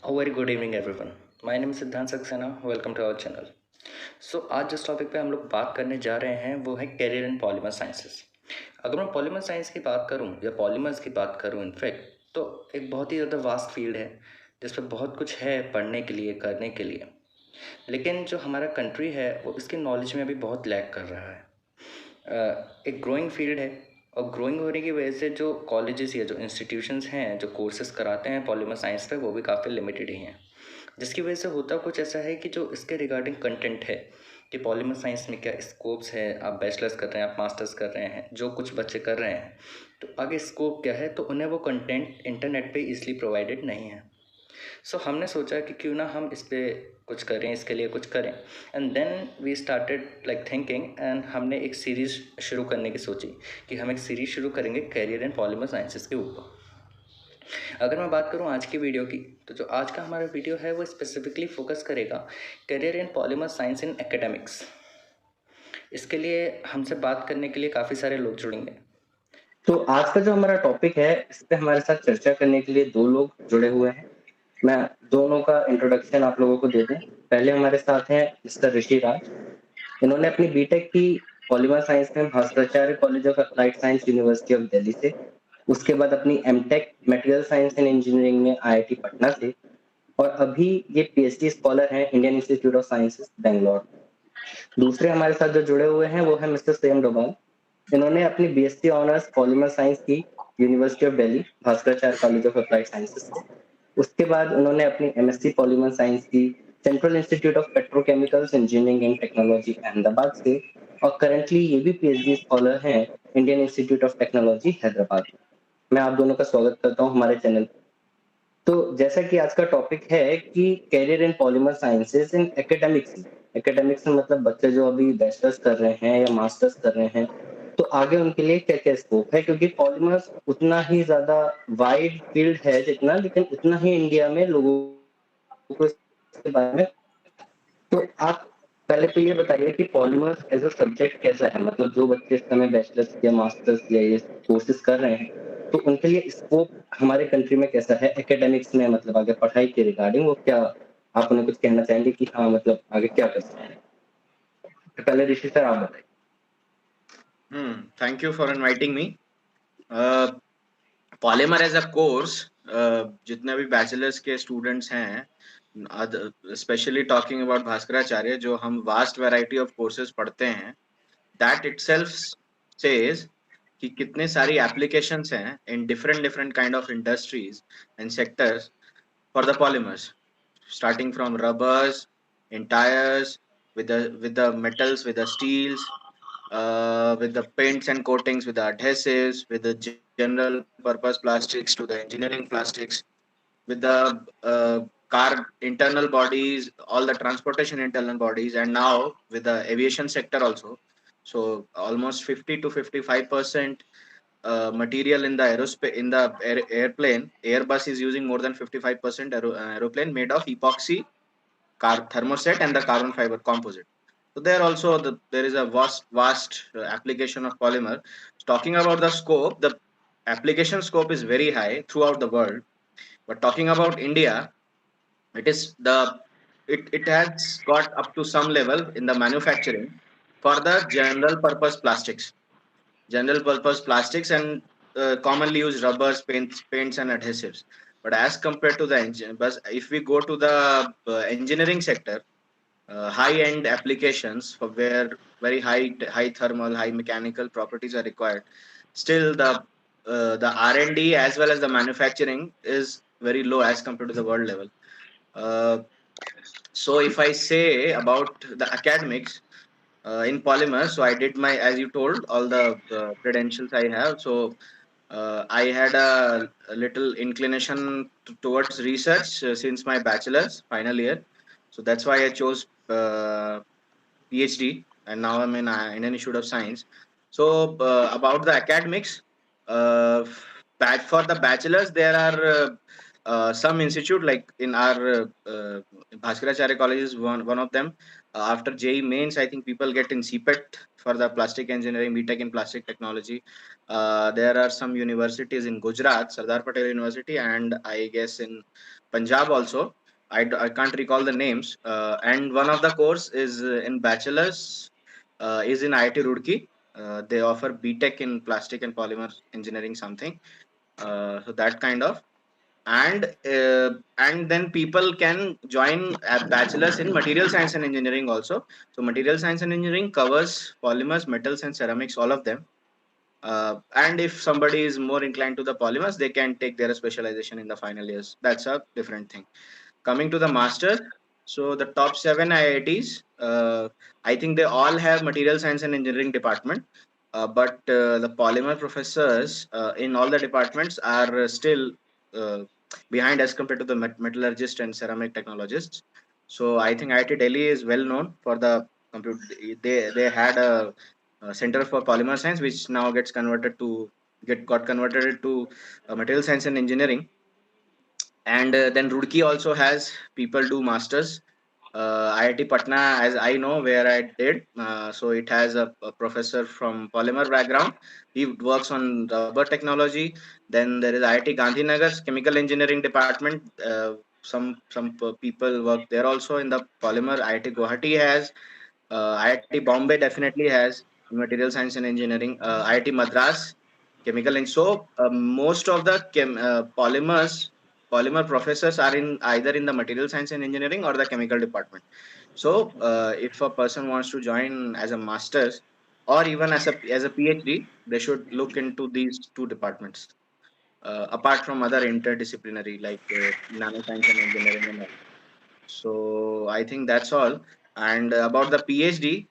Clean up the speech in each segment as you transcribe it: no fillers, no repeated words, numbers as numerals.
A very good evening everyone. My name is Siddhant Saxena. Welcome to our channel. So आज जिस topic पे हम लोग बात करने जा रहे हैं वो है कैरियर इन पॉलीमर साइंसेस. अगर मैं पॉलीमर साइंस की बात करूं या पॉलीमर्स की बात करूं इनफैक्ट तो एक बहुत ही ज़्यादा वास्ट फील्ड है जिस पर बहुत कुछ है पढ़ने के लिए करने के लिए. लेकिन जो हमारा कंट्री है वो इसकी नॉलेज में अभी बहुत लैक कर रहा है. एक ग्रोइंग फील्ड है और ग्रोइंग होने की वजह से जो कॉलेजेस या जो इंस्टीट्यूशंस हैं जो कोर्सेज कराते हैं पॉलीमर साइंस पे वो भी काफ़ी लिमिटेड ही हैं. जिसकी वजह से होता कुछ ऐसा है कि जो इसके रिगार्डिंग कंटेंट है कि पॉलीमर साइंस में क्या स्कोप्स है, आप बैचलर्स कर रहे हैं, आप मास्टर्स कर रहे हैं, जो कुछ बच्चे कर रहे हैं तो आगे स्कोप क्या है तो उन्हें वो कंटेंट इंटरनेट पे इजीली प्रोवाइडेड नहीं है. सो हमने सोचा कि क्यों ना हम इस पर कुछ करें, इसके लिए कुछ करें. And then we started like thinking and हमने एक सीरीज़ शुरू करने की सोची कि हम एक सीरीज़ शुरू करेंगे कैरियर इन पॉलीमर साइंसेस के ऊपर. अगर मैं बात करूं आज की वीडियो की तो जो आज का हमारा वीडियो है वो स्पेसिफिकली फोकस करेगा career in polymer science in academics. इसके लिए हमसे बात करने के लिए काफ़ी सारे लोग जुड़ेंगे. तो आज का जो हमारा टॉपिक है इस पे हमारे साथ चर्चा करने के लिए दो लोग जुड़े हुए हैं. मैं दोनों का इंट्रोडक्शन आप लोगों को दे दूं. पहले हमारे साथ हैं मिस्टर ऋषि राज. इन्होंने अपनी बीटेक की पॉलीमर साइंस में Bhaskaracharya college of applied science university of Delhi से. उसके बाद अपनी MTech material science and engineering में आईआईटी पटना से. और अभी ये पीएचडी स्कॉलर हैं Indian institute of sciences Bangalore. दूसरे हमारे साथ जो जुड़े हुए हैं वो है मिस्टर सेम डोभाल. इन्होंने अपनी बीएससी ऑनर्स पॉलीमर साइंस की university of Delhi Bhaskaracharya college of applied sciences से. उसके बाद उन्होंने अपनी एमएससी पॉलीमर साइंस की central institute of petrochemicals engineering and technology Ahmedabad से. और करंटली ये भी पीएचडी स्कॉलर हैं Indian institute of technology Hyderabad. मैं आप दोनों का स्वागत करता हूं हमारे चैनल. तो जैसा कि आज का टॉपिक है कि career in polymer sciences in academics. Academics में मतलब बच्चे जो अभी बैचलर्स कर रहे हैं या मास्टर्स कर रहे हैं तो आगे उनके लिए क्या क्या स्कोप है, क्योंकि पॉलीमर्स उतना ही ज्यादा वाइड फील्ड है जितना, लेकिन उतना ही इंडिया में लोगों को इसके बारे में. तो आप पहले तो ये बताइए कि पॉलीमर्स एज अ सब्जेक्ट कैसा है, मतलब जो बच्चे इस समय बैचलर्स या मास्टर्स या ये कोर्सेज कर रहे हैं तो उनके लिए स्कोप हमारे कंट्री में कैसा है एकेडमिक्स में, मतलब आगे पढ़ाई के रिगार्डिंग वो क्या आप उन्हें कुछ कहना चाहेंगे कि हाँ मतलब आगे क्या कर सकते हैं. तो पहले ऋषि सर आप बताइए. Thank you for inviting me. Polymer as a course, जितने भी बैचलर्स के स्टूडेंट्स हैं, स्पेशली टॉकिंग अबाउट भास्कराचार्य, जो हम वास्ट वैरायटी ऑफ कोर्सेज पढ़ते हैं, दैट इटसेल्फ सेज कि कितने सारी एप्लीकेशंस हैं in different different kind of industries and sectors for the polymers, starting from rubbers, in tires, with the metals, with the steels, with the paints and coatings, with the adhesives, with the general purpose plastics to the engineering plastics, with the car internal bodies, all the transportation internal bodies, and now with the aviation sector also. So almost 50 to 55% material in the aerospace, in the airplane. Airbus is using more than 55% aeroplane made of epoxy thermoset and the carbon fiber composite. So there also there is a vast application of polymer. Talking about the scope, the application scope is very high throughout the world. But talking about India, it is it has got up to some level in the manufacturing for the general purpose plastics, and commonly used rubbers, paints and adhesives. But as compared to the engine, but if we go to the engineering sector, high-end applications for where very high thermal, high mechanical properties are required, still the R&D as well as the manufacturing is very low as compared to the world level. So if I say about the academics, in polymer, so I did my, as you told, all the credentials I have. So I had a little inclination towards research since my bachelor's final year. So that's why I chose PhD, and now I'm in Indian Institute of Science. So about the academics, for the bachelors, there are some institute, like in our Bhaskaracharya College is one of them. After JEE mains, I think people get in CPET for the plastic engineering, BTech in plastic technology. There are some universities in Gujarat, Sardar Patel University, and I guess in Punjab also. I can't recall the names. And one of the course is in bachelor's is in IIT Roorkee. They offer BTech in plastic and polymer engineering something. So that kind of, and then people can join a bachelor's in material science and engineering also. So material science and engineering covers polymers, metals, and ceramics, all of them. And if somebody is more inclined to the polymers, they can take their specialization in the final years. That's a different thing. Coming to the masters, so the top 7 IITs, I think they all have material science and engineering department, but the polymer professors in all the departments are still uh, behind as compared to the metallurgist and ceramic technologists. So I think IIT Delhi is well known for the computer. They had a center for polymer science, which now gets converted to got converted to material science and engineering. And then Roorkee also has people do masters. IIT Patna, as I know, where I did, so it has a professor from polymer background. He works on rubber technology. Then there is IIT Gandhinagar's chemical engineering department. Some people work there also in the polymer. IIT Guwahati has. IIT Bombay definitely has material science and engineering. IIT Madras chemical, and so most of the polymer professors are in either in the material science and engineering or the chemical department. So if a person wants to join as a master's or even as a PhD, they should look into these two departments, apart from other interdisciplinary like nanoscience and engineering and all. So I think that's all. And about the PhD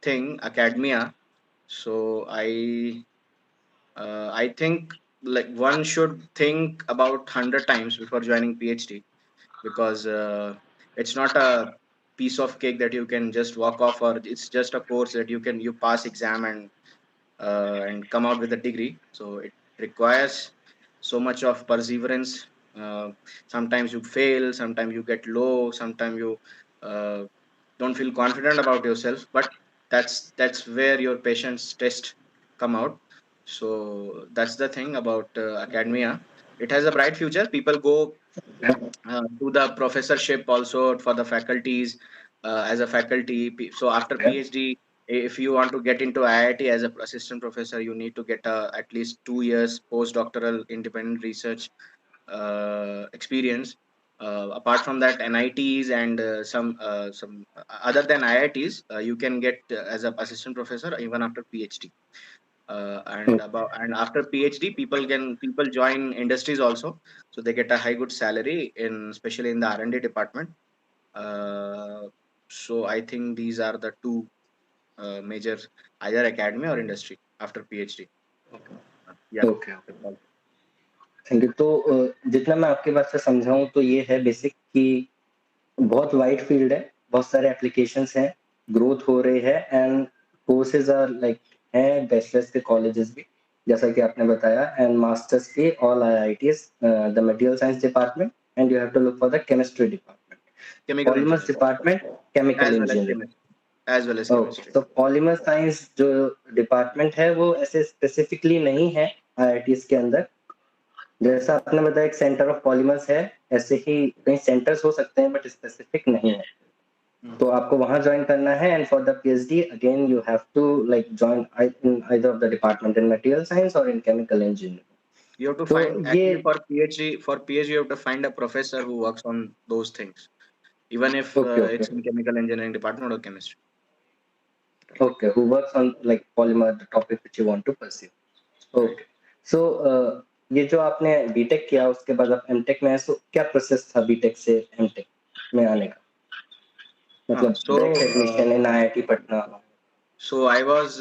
thing, academia. So I think like one should think about 100 times before joining PhD, because it's not a piece of cake that you can just walk off, or it's just a course that you pass exam and come out with a degree. So it requires so much of perseverance. Uh, Sometimes you fail, sometimes you get low, sometimes you uh, don't feel confident about yourself. But that's where your patience test come out. So that's the thing about academia. It has a bright future. People go to the professorship also for the faculties, as a faculty. So after Yeah. PhD, if you want to get into IIT as a assistant professor, you need to get at least 2 years postdoctoral independent research experience. Apart from that, NITs and some other than IITs, you can get as a assistant professor even after PhD. And after PhD, people join industries also, so they get a high good salary in especially in the R&D department. Uh, so I think these are the two major, either academia or industry after PhD. Yeah, okay okay, that's all. Thank you. तो जितना मैं आपकी बात से समझा हूँ तो ये है बेसिक कि बहुत वाइड फील्ड है, बहुत सारे एप्लीकेशंस हैं, ग्रोथ हो रही है एंड कोर्सेज आर लाइक हैं बैचलर्स के कॉलेजेस भी, जैसा कि आपने बताया, एंड मास्टर्स के all IITs, the material science department, and you have to look for the chemistry department, Chemical polymers engineering department, chemical as well as engineering. chemistry, as well as okay, chemistry. तो polymer science जो department है वो ऐसे specifically नहीं है IITs के अंदर। जैसा आपने बताया एक सेंटर ऑफ पॉलीमर्स है, ऐसे ही कई सेंटर्स हो सकते हैं बट स्पेसिफिक नहीं है। Mhm. तो आपको वहां ज्वाइन करना है, and for the PhD again you have to like join in either of the department in material science और in chemical engineering. You have to तो find ये actually for PhD you have to find a professor who works on those things, even if okay okay it's in chemical engineering department or chemistry. Okay, who works on like polymer the topic which you want to pursue. Right. Okay, so ये जो आपने BTech किया उसके बाद आप MTech में आए, so क्या प्रोसेस था बीटेक से एमटेक में आने का, मतलब So direct admission in IIT Patna? so I was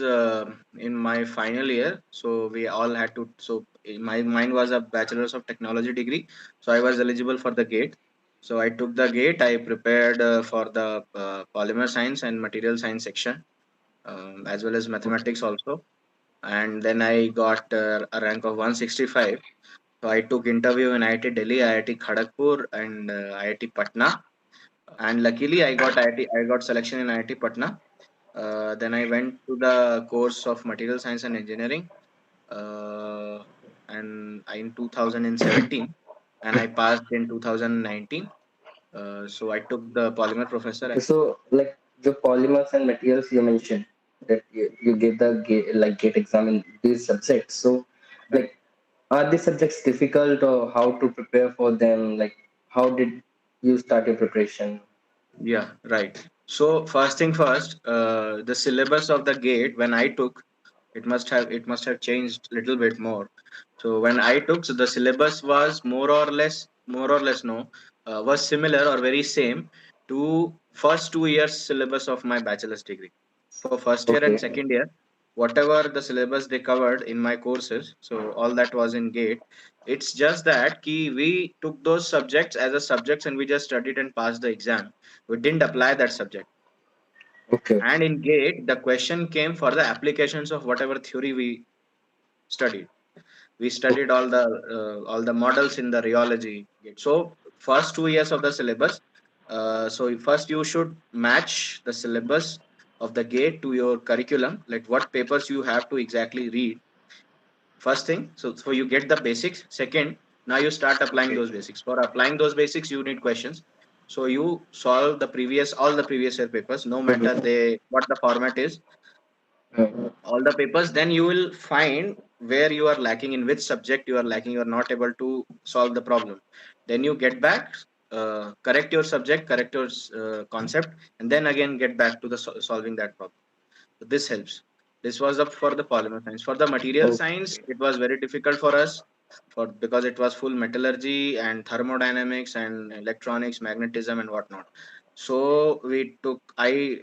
in my final year. So we all had to. So mine was a bachelor's of technology degree. So I was eligible for the GATE. So I took the GATE. I prepared for the polymer science and material science section, as well as mathematics also. And then I got a rank of 165. So I took interview in IIT Delhi, IIT Kharagpur, and IIT Patna. And luckily, I got selection in IIT Patna. Then I went to the course of material science and engineering, uh, and in 2017. and I passed in 2019. So I took the polymer professor. Okay, so like the polymers and materials you mentioned that you gave the gate exam in these subjects. So Right. like are these subjects difficult or how to prepare for them? Like how did you start your preparation? Yeah, right. So first thing first, the syllabus of the gate when I took, it must have changed little bit more. So when I took, so the syllabus was more or less no, was similar or very same to first 2 years syllabus of my bachelor's degree. For first year and Okay. second year, whatever the syllabus they covered in my courses, so all that was in gate. It's just that we took those subjects as a subjects and we just studied and passed the exam. We didn't apply that subject. Okay. And in gate the question came for the applications of whatever theory we studied. We studied all the models in the rheology. So first 2 years of the syllabus, so first you should match the syllabus of the gate to your curriculum, like what papers you have to exactly read. First thing, so you get the basics. Second, now you start applying Okay. those basics. For applying those basics you need questions. So you solve all the previous year papers, no matter Mhm. they what the format is, Mhm. all the papers. Then you will find where you are lacking, in which subject you are lacking, you are not able to solve the problem. Then you get back, correct your subject, correct your concept, and then again get back to the solving that problem. So this helps. This was up for the polymer science. For the material science, Okay. it was very difficult for us, for because it was full metallurgy and thermodynamics and electronics, magnetism and whatnot. So we took I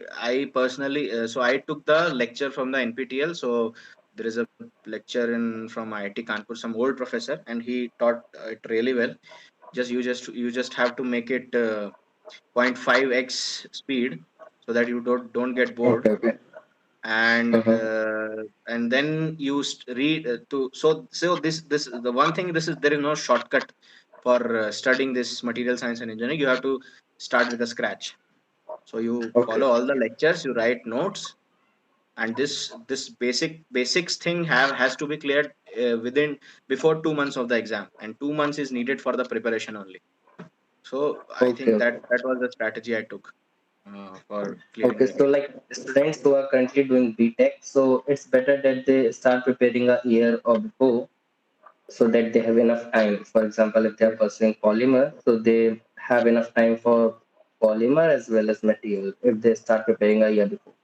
personally so I took the lecture from the NPTEL. So there is a lecture in from IIT Kanpur, some old professor, and he taught it really well. You just have to make it 0.5x speed so that you don't get bored. Okay. Okay. Uh-huh. And then you read to so this the one thing, this is there is no shortcut for studying this material science and engineering. You have to start with the scratch. So you Okay. follow all the lectures, you write notes, and this basics thing has to be cleared within before 2 months of the exam, and 2 months is needed for the preparation only. So I Okay. think that Okay. that was the strategy I took for clearing Okay. the So gate. like students who are currently doing BTech, so it's better that they start preparing a year or before so that they have enough time. For example, if they are pursuing polymer, so they have enough time for polymer as well as material if they start preparing a year before.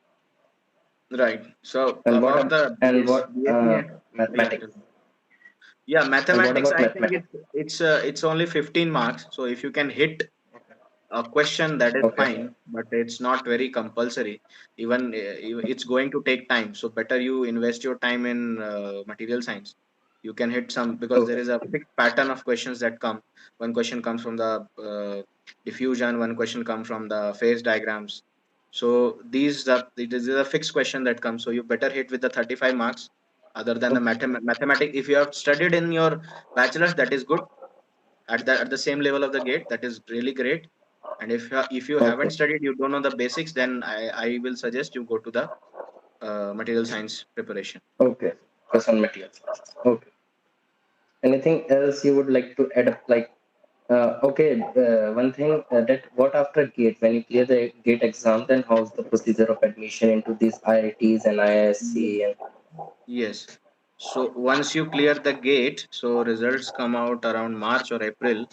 Right. So And what about ab- the and what BSc, yeah, mathematics? yeah, And what mathematics. about I think mathematics? it's only 15 marks. So if you can hit a question, that is Okay. fine, but it's not very compulsory. Even it's going to take time. So better you invest your time in material science. You can hit some, because there Okay. is a fixed pattern of questions that come. One question comes from the diffusion. One question comes from the phase diagrams. So this is a fixed question that comes. So you better hit with the 35 marks. Other than the Okay. mathematics, if you have studied in your bachelor's, that is good. At the same level of the gate, that is really great. And if you haven't Okay. studied, you don't know the basics, then I will suggest you go to the material science preparation. Okay. Focus on materials. Okay. Anything else you would like to add up? Like, okay, one thing that what after GATE, when you clear the GATE exam, then how's the procedure of admission into these IITs and IISc? And Yes. So once you clear the gate, so results come out around March or April.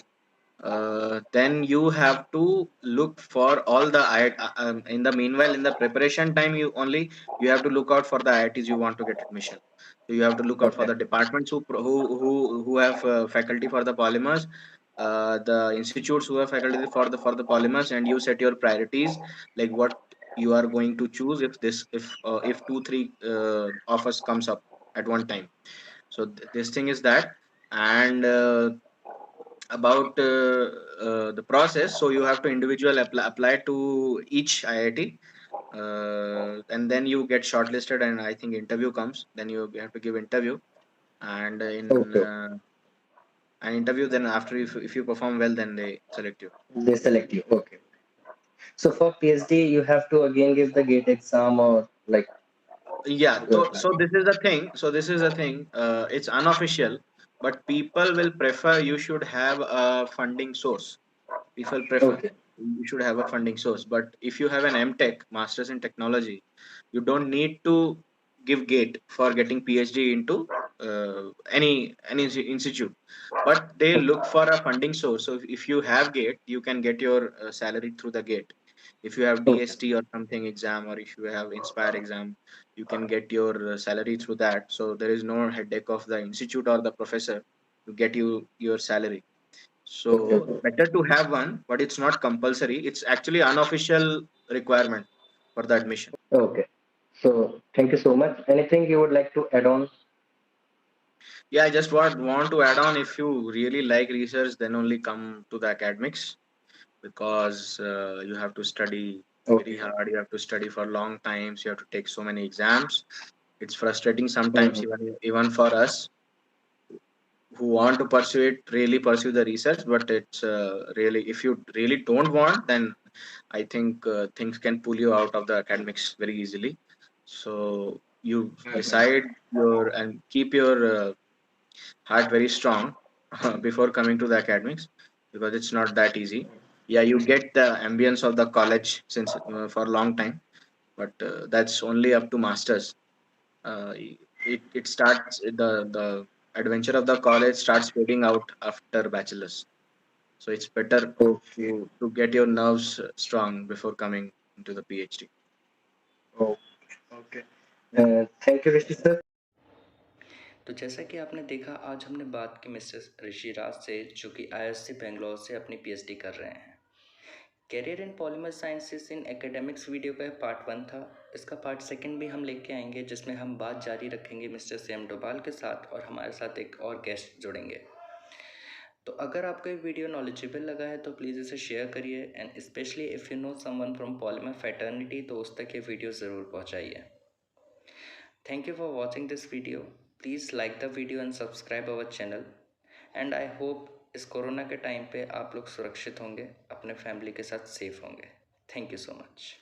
Then you have to look for all the in the meanwhile, in the preparation time, you have to look out for the IITs you want to get admission. So you have to look out for okay, the departments who have faculty for the polymers, the institutes who have faculty for the polymers, and you set your priorities, like what you are going to choose if 2 3 offers comes up at one time. So this thing is that. And about the process, so you have to individual apply to each IIT, and then you get shortlisted, and I think interview comes, then you have to give interview. And in okay. an interview, then after, if you perform well, then they select you. They select you. Okay. So for PhD, you have to again give the GATE exam or like Yeah, you are so planning. this is the thing, it's unofficial. but people will prefer you should have a funding source. People prefer Okay. you should have a funding source. But if you have an MTech, Masters in Technology, you don't need to give gate for getting PhD into any institute, but they look for a funding source. So if you have gate, you can get your salary through the gate. If you have Okay. DST or something exam, or if you have Inspire exam, you can get your salary through that. So there is no headache of the institute or the professor to get you your salary. Okay. So better to have one, but it's not compulsory. It's actually unofficial requirement for the admission. Okay. So thank you so much. Anything you would like to add on? Yeah, I just want to add on, if you really like research, then only come to the academics, because you have to study very Okay. hard. You have to study for long times. You have to take so many exams. It's frustrating sometimes, Mhm. even for us who want to pursue it, really pursue the research. But it's really, if you really don't want, then I think things can pull you out of the academics very easily. So you decide your and keep your heart very strong before coming to the academics, because it's not that easy. Yeah, you get the ambience of the college since for a long time, but that's only up to masters. It starts, the adventure of the college starts fading out after bachelor's. So it's better Okay. to get your nerves strong before coming into the PhD. Okay. Okay. Thank you, Rishi sir. तो जैसा कि आपने देखा, आज हमने बात की mister Rishiraj से, जो कि IISc बेंगलोर से अपनी PhD कर रहे हैं। Career in polymer sciences in academics video का पार्ट 1 था। इसका पार्ट 2 भी हम लेके आएंगे, जिसमें हम बात जारी रखेंगे मिस्टर सेम डोभाल के साथ, और हमारे साथ एक और गेस्ट जुड़ेंगे। तो अगर आपको ये वीडियो नॉलेजेबल लगा है तो प्लीज़ इसे शेयर करिए, and specially if you know someone from polymer fraternity तो उस तक ये वीडियो ज़रूर पहुंचाइए। Thank you for watching this video. Please like the video and subscribe our channel, and I hope इस कोरोना के टाइम पे आप लोग सुरक्षित होंगे, अपने फैमिली के साथ सेफ होंगे। Thank you so much.